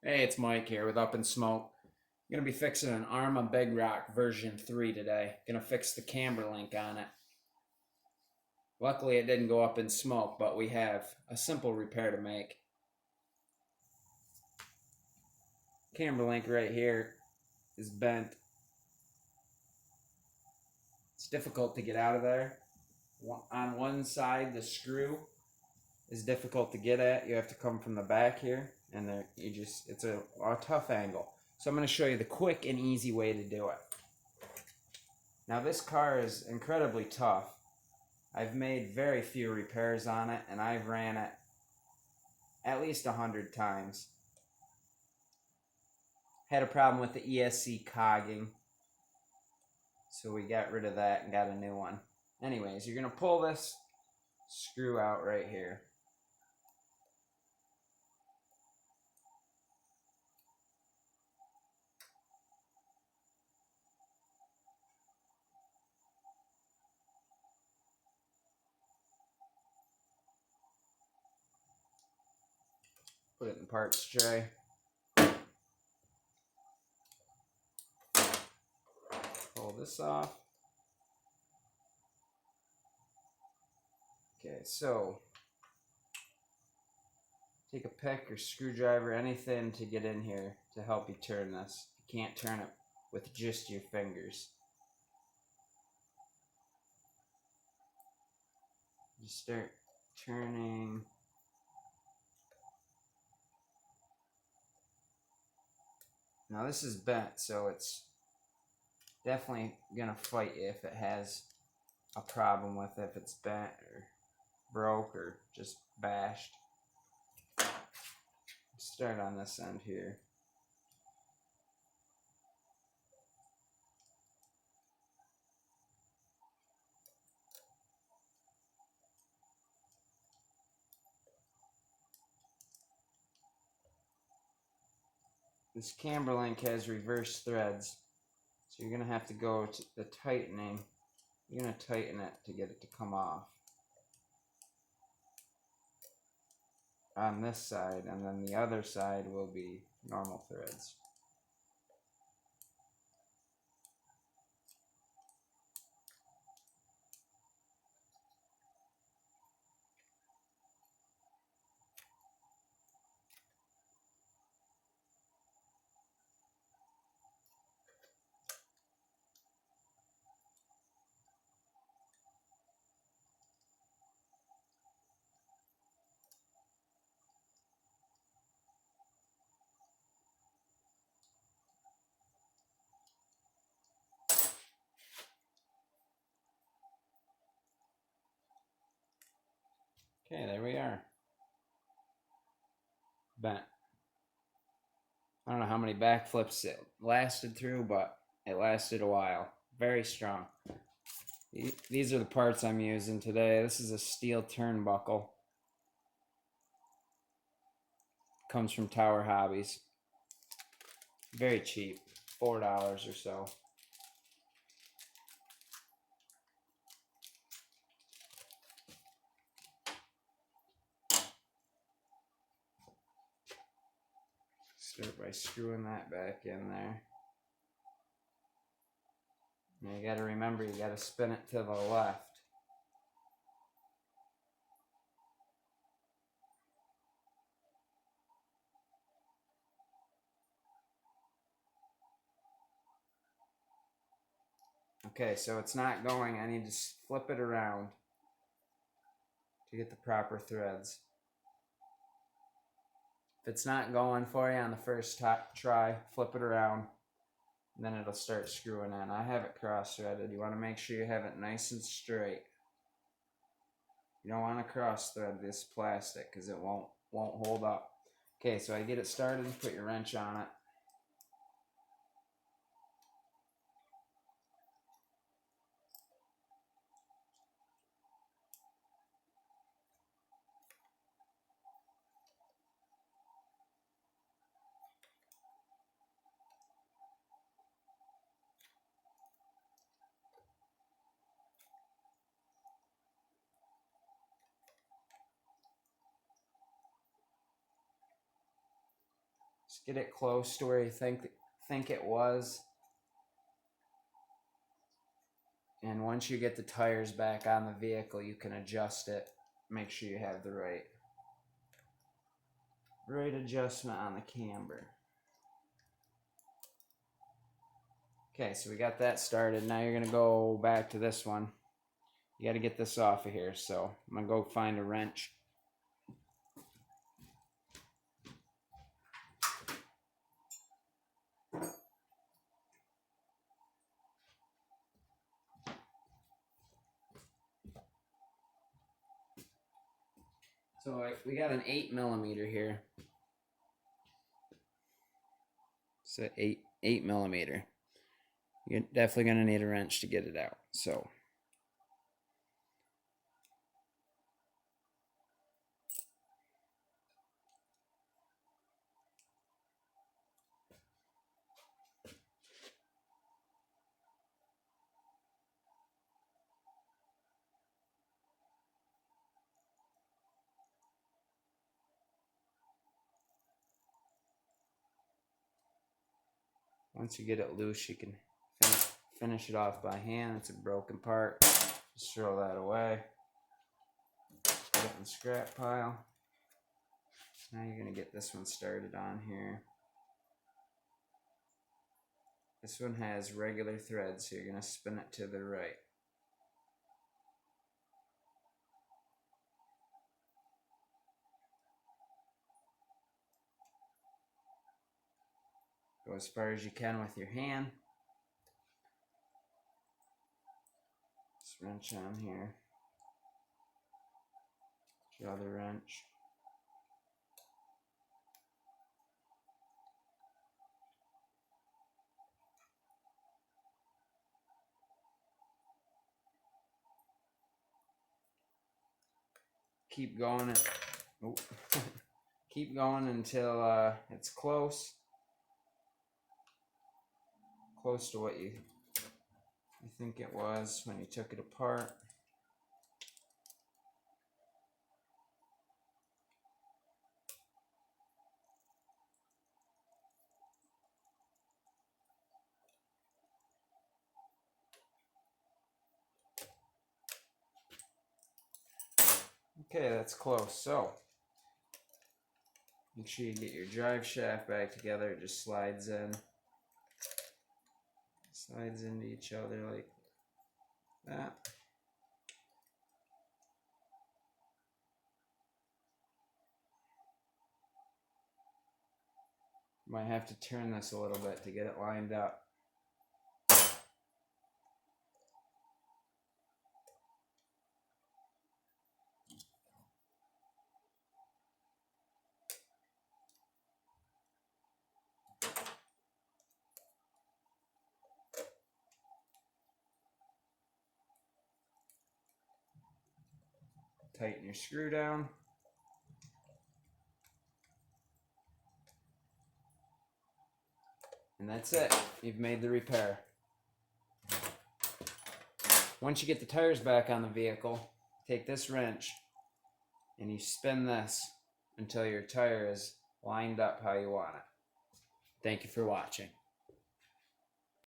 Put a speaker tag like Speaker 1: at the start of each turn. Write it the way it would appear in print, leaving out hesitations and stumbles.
Speaker 1: Hey, it's Mike here with Up in Smoke. I'm gonna be fixing an Arrma Big Rock version 3 today. Gonna fix the camber link on it. Luckily it didn't go up in smoke, but we have a simple repair to make. Camber link right here is bent. It's difficult to get out of there. On one side, the screw is difficult to get at. You have to come from the back here, and there it's a tough angle. So I'm going to show you the quick and easy way to do it. Now this car is incredibly tough. I've made very few repairs on it, and I've ran it at least 100 times. Had a problem with the ESC cogging, so we got rid of that and got a new one. Anyways, you're going to pull this screw out right here. Put it in parts tray. Pull this off. Okay, so take a pick or screwdriver, anything to get in here to help you turn this. You can't turn it with just your fingers. You start turning. Now this is bent, so it's definitely gonna fight you if it has a problem with it, if it's bent or broke or just bashed. Start on this end here. This camber link has reverse threads, so you're gonna have to go to the tightening. You're gonna tighten it to get it to come off on this side, and then the other side will be normal threads. Okay, there we are. Bent. I don't know how many backflips it lasted through, but it lasted a while. Very strong. These are the parts I'm using today. This is a steel turnbuckle. Comes from Tower Hobbies. Very cheap, $4 or so. Start by screwing that back in there. Now you gotta remember, you gotta spin it to the left. Okay, so it's not going. I need to flip it around to get the proper threads. If it's not going for you on the first try, flip it around, and then it'll start screwing in. I have it cross-threaded. You want to make sure you have it nice and straight. You don't want to cross-thread this plastic because it won't hold up. Okay, so I get it started. Put your wrench on it. Just get it close to where you think it was. And once you get the tires back on the vehicle, you can adjust it. Make sure you have the right adjustment on the camber. Okay, so we got that started. Now you're gonna go back to this one. You gotta get this off of here, so I'm gonna go find a wrench. So we got an 8mm here. So 8mm. You're definitely gonna need a wrench to get it out. So once you get it loose, you can finish it off by hand. It's a broken part. Just throw that away. Put it in the scrap pile. Now you're gonna get this one started on here. This one has regular threads, so you're gonna spin it to the right. Go as far as you can with your hand. Just wrench on here. Draw the wrench. Keep going. Keep going until it's close to what you think it was when you took it apart. Okay, that's close. So make sure you get your drive shaft back together. It just slides into each other like that. Might have to turn this a little bit to get it lined up. Tighten your screw down. And that's it. You've made the repair. Once you get the tires back on the vehicle, take this wrench and you spin this until your tire is lined up how you want it. Thank you for watching.